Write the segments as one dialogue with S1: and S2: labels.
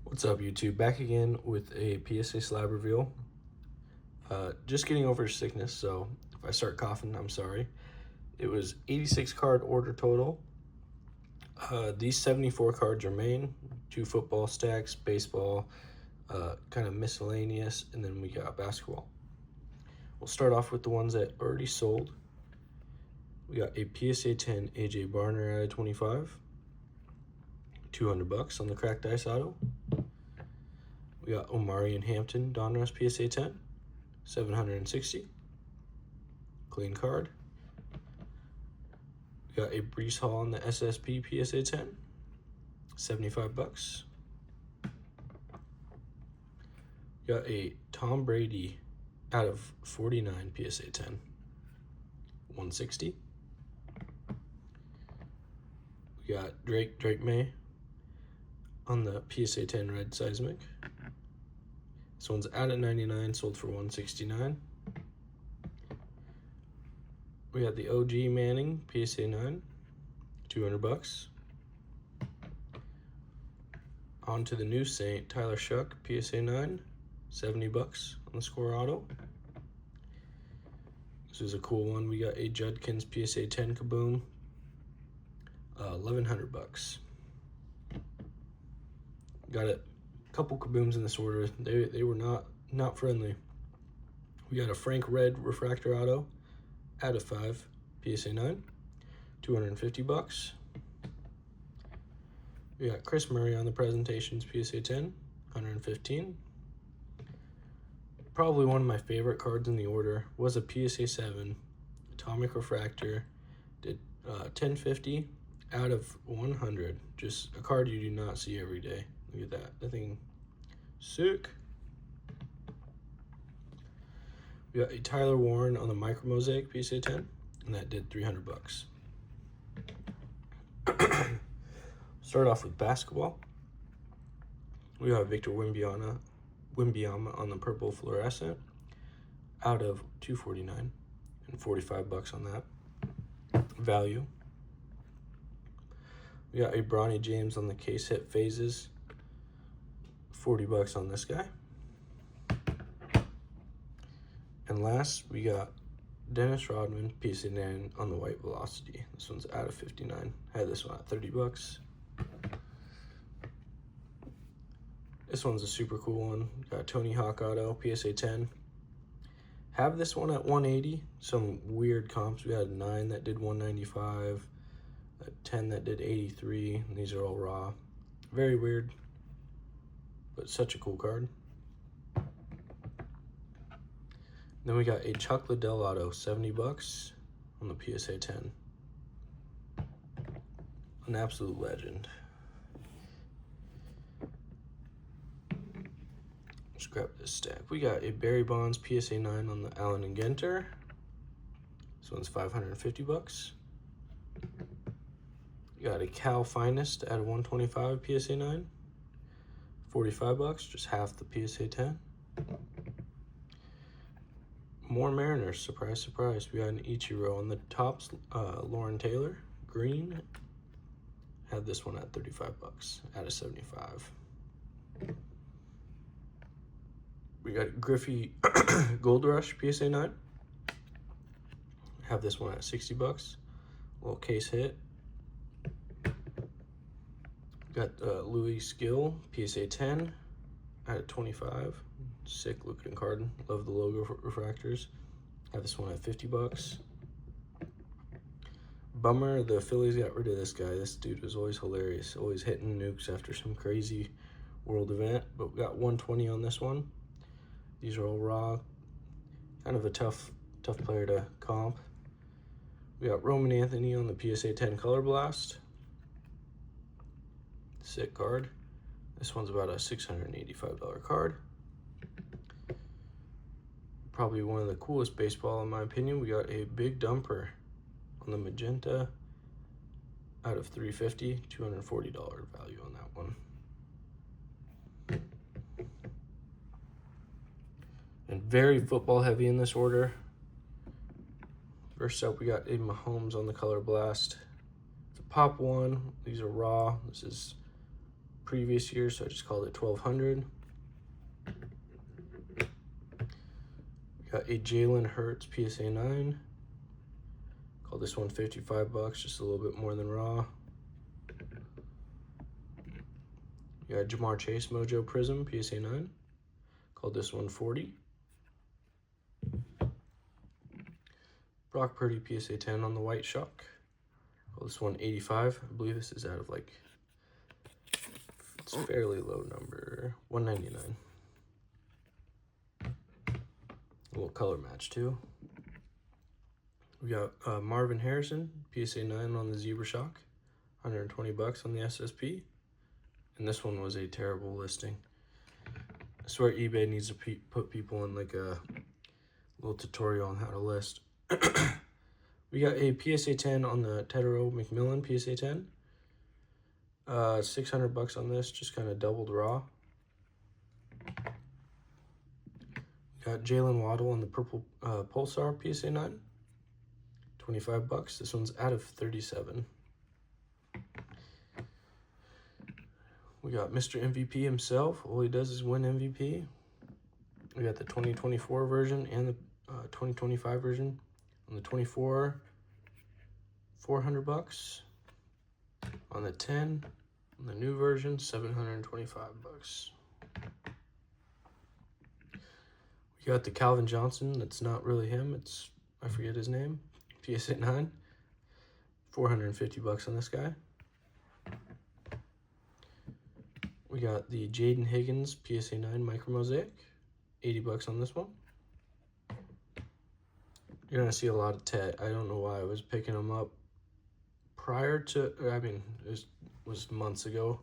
S1: What's up, YouTube? Back again with a PSA slab reveal. Just getting over sickness, so if I start coughing, I'm sorry. It was 86 card order total. These 74 cards are main, 2 football stacks, baseball, kind of miscellaneous, and then we got basketball. We'll start off with the ones that already sold. We got a PSA 10 AJ Barner out of 25, $200 on the cracked ice auto. We got Omari and Hampton Donruss PSA 10, $760. Clean card. We got a Brees Hall on the SSP PSA 10, $75. We got a Tom Brady out of 49 PSA 10, $160. We got Drake May on the PSA 10 red seismic. This one's out at 99, sold for $169. We got the OG Manning PSA 9, $200. On to the new Saint Tyler Shuck PSA 9, $70 on the score auto. This is a cool one. We got a Judkins PSA 10 Kaboom, $1,100. Got a couple Kabooms in this order. They were not friendly. We got a Frank Red refractor auto out of 5 PSA 9, $250. We got Chris Murray on the presentations PSA 10, $115. Probably one of my favorite cards in the order was a PSA 7 atomic refractor. Did 1050 out of 100. Just a card you do not see every day. Look at that. That thing sick. We got a Tyler Warren on the Micro Mosaic PSA 10, and that did $300. Start off with basketball. We got Victor Wembanyama on the purple fluorescent out of 249 and $45 on that. Value. We got a Bronny James on the case hit phases, $40 on this guy. And last, we got Dennis Rodman PSA 9 on the white velocity. This one's out of 59. Had this one at $30. This one's a super cool one. Got Tony Hawk auto PSA 10. Have this one at 180. Some weird comps. We had a 9 that did 195, a 10 that did 83. And these are all raw. Very weird, but such a cool card. Then we got a Chuck Liddell auto, $70 on the PSA 10. An absolute legend. Let's grab this stack. We got a Barry Bonds PSA 9 on the Allen and Genter. This one's $550. We got a Cal Finest at 125 PSA 9, $45, just half the PSA 10. More Mariners, surprise, surprise. We got an Ichiro on the tops, Lauren Taylor, green. Had this one at $35 out of 75. We got Griffey Gold Rush PSA 9. Have this one at $60. Little case hit. Got Louis Skill PSA 10 at 25. Sick looking card. Love the logo refractors. Have this one at $50. Bummer the Phillies got rid of this guy. This dude was always hilarious. Always hitting nukes after some crazy world event. But we got 120 on this one. These are all raw. Kind of a tough player to comp. We got Roman Anthony on the PSA 10 Color Blast. Sick card. This one's about a $685 card. Probably one of the coolest baseball in my opinion. We got a Big Dumper on the magenta out of 350, $240 value on that one. And very football heavy in this order. First up, we got a Mahomes on the Color Blast. It's a pop one. These are raw. This is previous year, so I just called it 1200. Got a Jalen Hurts PSA 9. Called this one 55 bucks, just a little bit more than raw. You got Jamar Chase Mojo Prism PSA 9. Called this one 40. Brock Purdy PSA 10 on the White Shock. Called this one 85. I believe this is out of like, it's a fairly low number, 199. A little color match too. We got Marvin Harrison PSA 9 on the Zebra Shock, 120 bucks on the SSP. And this one was a terrible listing. I swear eBay needs to put people in like a little tutorial on how to list. We got a PSA 10 on the Tedero McMillan PSA 10. 600 bucks on this, just kind of doubled raw. Got Jalen Waddle on the purple Pulsar PSA 9. 25 bucks. This one's out of 37. We got Mr. MVP himself. All he does is win MVP. We got the 2024 version and the 2025 version. On the 24, 400 bucks. On the 10, on the new version, 725 bucks. We got the Calvin Johnson. That's not really him. It's, I forget his name. PSA 9. 450 bucks on this guy. We got the Jaden Higgins PSA 9 Micro Mosaic. 80 bucks on this one. You're gonna see a lot of Tet. I don't know why I was picking them up prior to, I mean, it was months ago.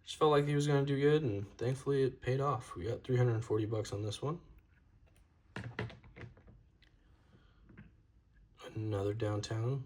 S1: Just felt like he was gonna do good, and thankfully it paid off. We got 340 bucks on this one. Another downtown.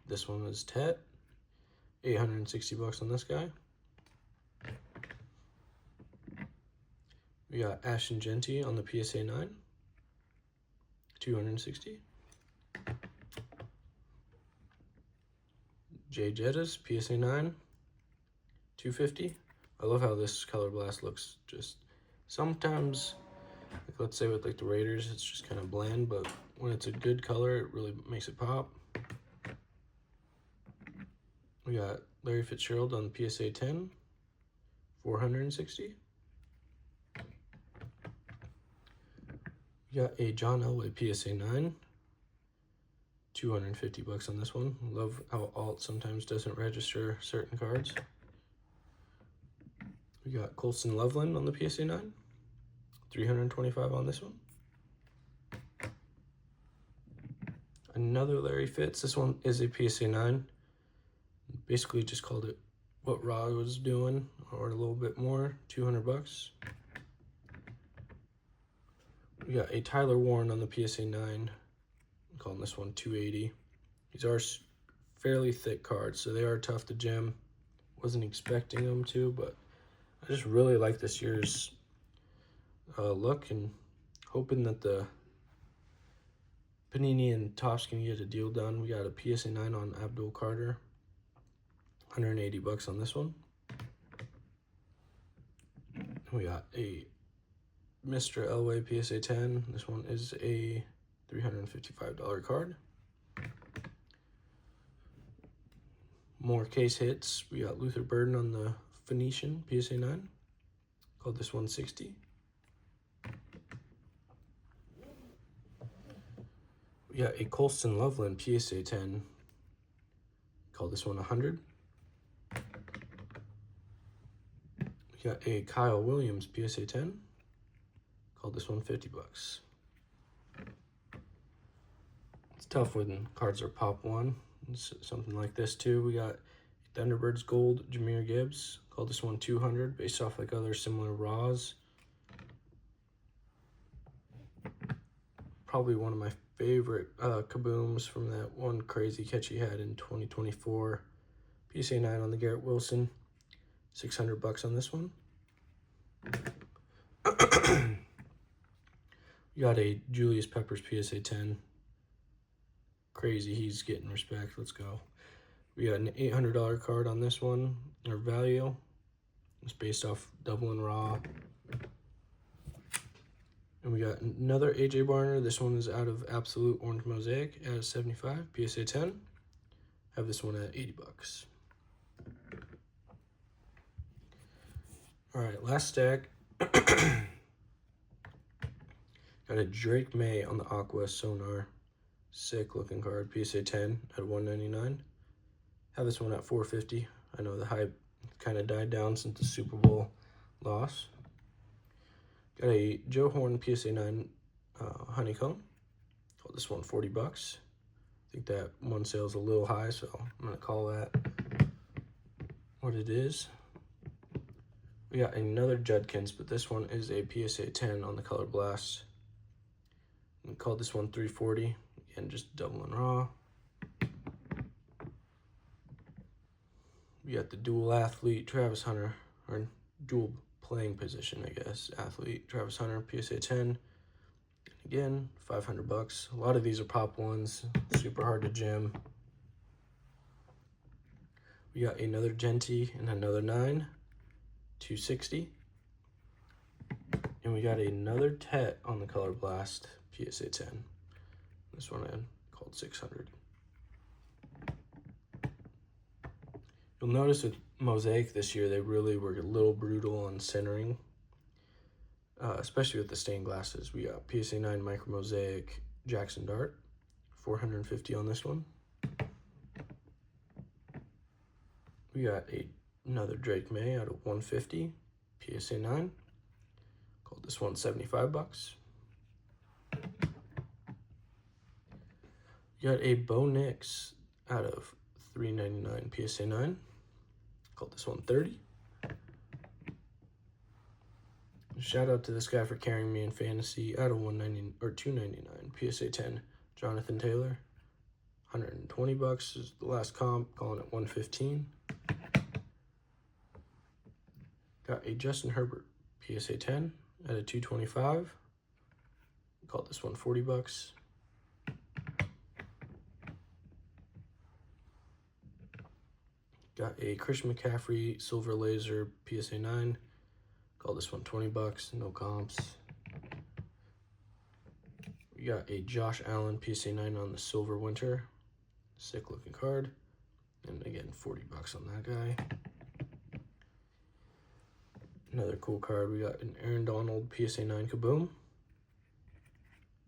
S1: This one is Tet. 860 bucks on this guy. We got Ashton Genty on the PSA 9. 260. Jay Jettas, PSA 9. 250. I love how this color blast looks. Just sometimes, like let's say with like the Raiders, it's just kind of bland, but when it's a good color, it really makes it pop. We got Larry Fitzgerald on the PSA 10. 460. We got a John Elway PSA 9. 250 bucks on this one. Love how alt sometimes doesn't register certain cards. We got Colston Loveland on the PSA 9. 325 on this one. Another Larry Fitz. This one is a PSA 9. Basically just called it what Raw was doing, or a little bit more. 200 bucks. We got a Tyler Warren on the PSA 9. I'm calling this one 280. These are fairly thick cards, so they are tough to gem. Wasn't expecting them to, but I just really like this year's look, and hoping that the Panini and Topps can get a deal done. We got a PSA 9 on Abdul Carter. 180 bucks on this one. We got a Mr. Elway PSA 10. This one is a $355 card. More case hits. We got Luther Burden on the Phoenician PSA 9. Called this 160. We got a Colston Loveland PSA 10. Called this one 100. We got a Kyle Williams PSA 10. Called this one 50 bucks. It's tough when cards are pop one. It's something like this too. We got Thunderbirds Gold Jahmyr Gibbs. Called this one 200 based off like other similar raws. Probably one of my favorite kabooms from that one crazy catch he had in 2024. PSA 9 on the Garrett Wilson. 600 bucks on this one. We got a Julius Peppers PSA 10. Crazy, he's getting respect. Let's go. We got an $800 card on this one, or value. It's based off Double and Raw. And we got another AJ Barner. This one is out of Absolute Orange Mosaic at 75, PSA 10. Have this one at 80 bucks. All right, last stack. Got a Drake May on the Aqua Sonar. Sick looking card, PSA 10 at 199. Have this one at 450. I know the hype kind of died down since the Super Bowl loss. Got a Joe Horn PSA 9 Honeycomb. Call this one 40 bucks. I think that one sale is a little high, so I'm gonna call that what it is. We got another Judkins, but this one is a PSA 10 on the Color Blast. We called this one 340. Again, just Double and Raw. We got the dual athlete Travis Hunter, or dual playing position, I guess. Athlete Travis Hunter, PSA 10. Again, 500 bucks. A lot of these are pop ones, super hard to gem. We got another Genty and another 9, 260. And we got another Tet on the Color Blast, PSA 10. This one I called 600. You'll notice with Mosaic this year, they really were a little brutal on centering, especially with the stained glasses. We got PSA 9 Micro Mosaic Jackson Dart, 450 on this one. We got another Drake May out of 150, PSA 9. Called this one 75 bucks. We got a Bo Nix out of 399, PSA 9. Called this one 30. Shout out to this guy for carrying me in fantasy out of 190 or 299, PSA 10, Jonathan Taylor. 120 bucks is the last comp, calling it 115. Got a Justin Herbert PSA 10 at a 225. Called this one 40 bucks. Got a Christian McCaffrey Silver Laser PSA 9. Called this one 20 bucks, no comps. We got a Josh Allen PSA 9 on the Silver Winter. Sick looking card. And again, 40 bucks on that guy. Another cool card. We got an Aaron Donald PSA 9 Kaboom.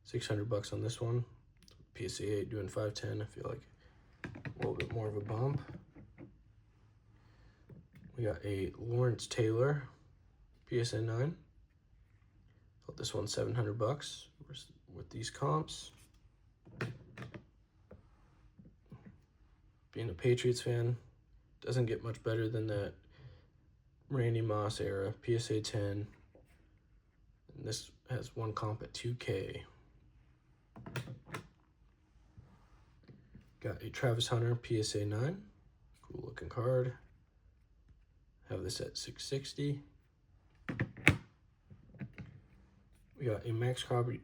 S1: 600 bucks on this one. PSA 8 doing 510. I feel like a little bit more of a bump. We got a Lawrence Taylor PSA 9. Thought this one's 700 bucks with these comps. Being a Patriots fan, doesn't get much better than that Randy Moss era, PSA 10. And this has one comp at 2K. Got a Travis Hunter PSA 9. Cool looking card. Have this at 660. We got a Max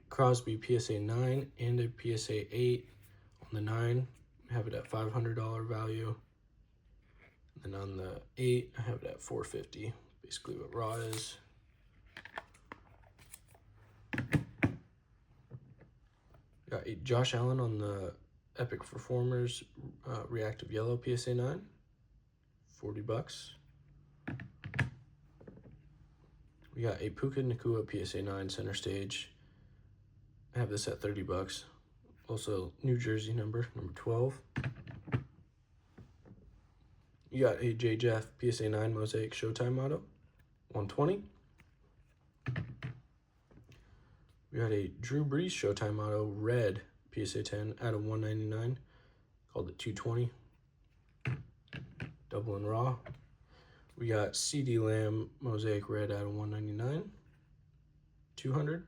S1: Crosby PSA 9 and a PSA 8 on the 9. Have it at $500 value. And on the 8, I have it at $450. Basically what raw is. Got a Josh Allen on the Epic Performers Reactive Yellow PSA 9. 40 bucks. We got a Puka Nacua PSA 9 Center Stage. I have this at 30 bucks. Also, New Jersey number 12. You got a J. Jeff PSA 9 Mosaic Showtime Auto, 120. We got a Drew Brees Showtime Auto Red PSA 10 out of 199. Called it 220. Double and Raw. We got CeeDee Lamb Mosaic Red out of 199, 200.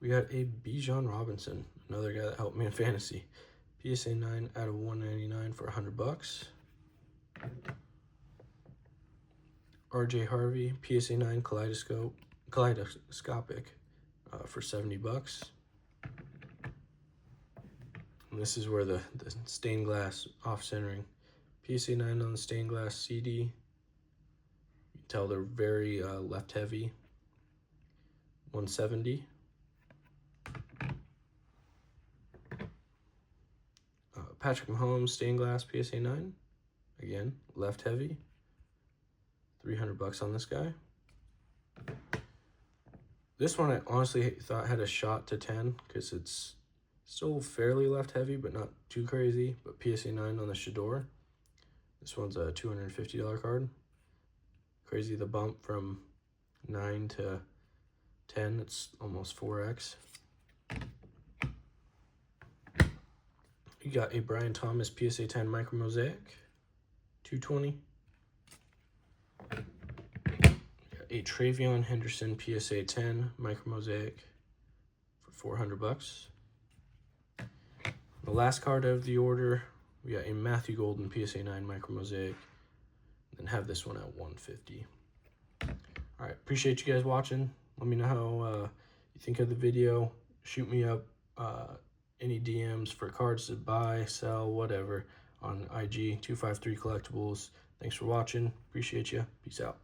S1: We got a Bijan Robinson, another guy that helped me in fantasy. PSA 9 out of 199 for 100 bucks. RJ Harvey, PSA 9 Kaleidoscopic for 70 bucks. And this is where the stained glass off-centering. PSA 9 on the stained glass CD. You can tell they're very left heavy. 170. Patrick Mahomes stained glass PSA 9. Again, left heavy. $300 on this guy. This one I honestly thought had a shot to 10 because it's still fairly left heavy, but not too crazy. But PSA 9 on the Shador. This one's a $250 card. Crazy the bump from 9 to 10. It's almost 4x. You got a Brian Thomas PSA 10 Micro Mosaic, $220. A Travion Henderson PSA 10 Micro Mosaic for $400. The last card of the order, we got a Matthew Golden PSA 9 Micro Mosaic, and have this one at $150. All right, appreciate you guys watching. Let me know how you think of the video. Shoot me up any DMs for cards to buy, sell, whatever on IG 253 Collectibles. Thanks for watching. Appreciate you. Peace out.